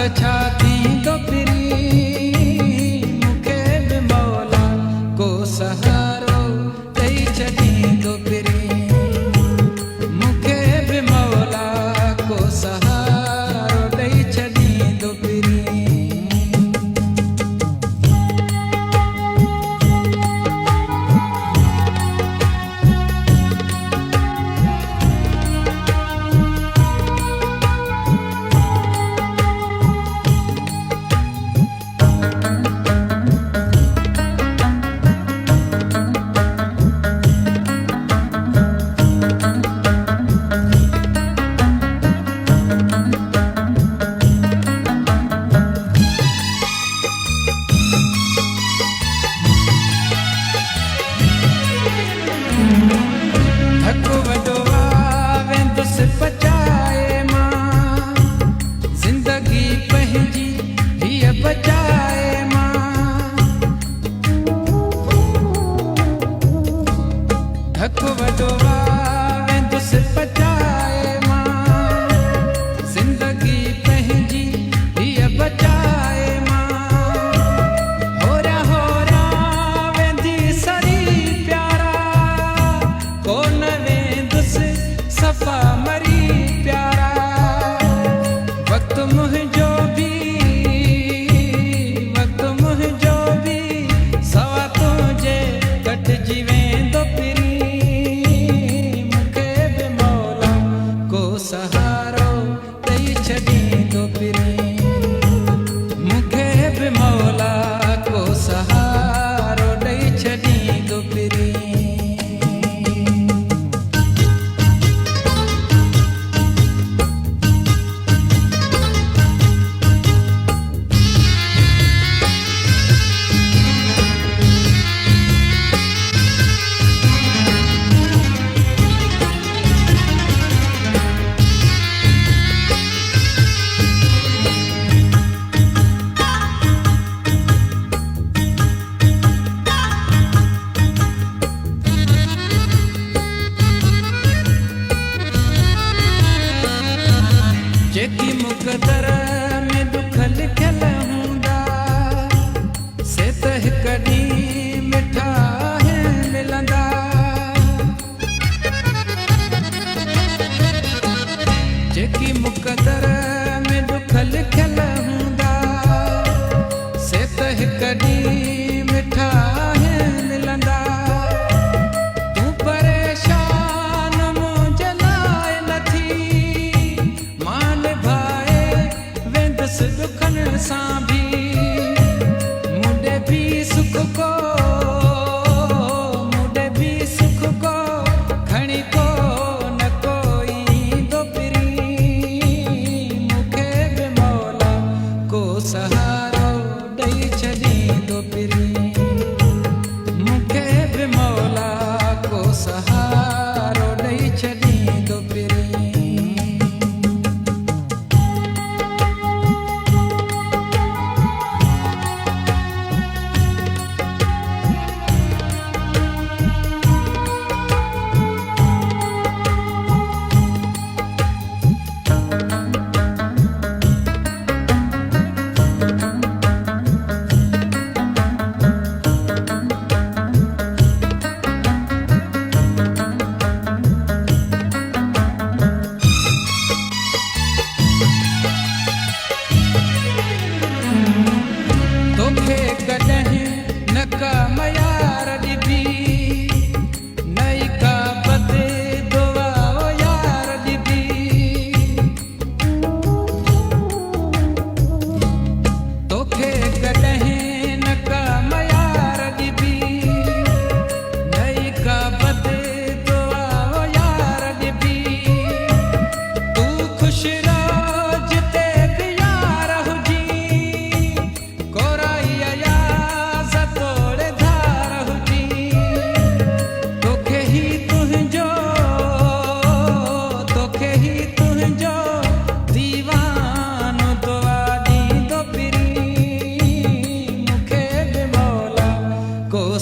छा थींदो पिरी मूंखे बि मौला को सहारो ॾेई छॾींदो पिरी मूंखे बि मौला को सहारो ॾेई छॾींदो पिरी बचाए मां जिंदगी पंहिंजी हीअ बचाए मां धक वॾो वेंदुसि बचाए मां जिंदगी पंहिंजी हीअ बचाए मां होरा होरा वेंदी सरी प्यारा कोन वेंदुसि सफ़ा मरी प्यारा वक़्तु मुंहिंजो बि सवा तुंहिंजे कटिजी वेंदो पिरी मूंखे बि मौला को सहारो ॾेई छॾींदो पिरी मूंखे बि मौला को सहारो ॾेई छॾींदो पिरी जेकी मुक़दर में दुख लिखियल हूंदा से त हिकु ॾींहुं मिठा मिलंदा जेकी मुक़दर में दुख लिखियल हूंदा से त हिकु ॾींहुं मिठा मिलंदा तूं परेशान मुंहिंजे लाइ नथी दुखन सां भी मुंडे भी सुख को खणी को न कोई दो पिरी मूंखे बि मौला को सहारो ॾेई छॾींदो पिरी मूंखे बि मौला को सहारो ॾेई छॾींदो पिरी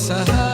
सहा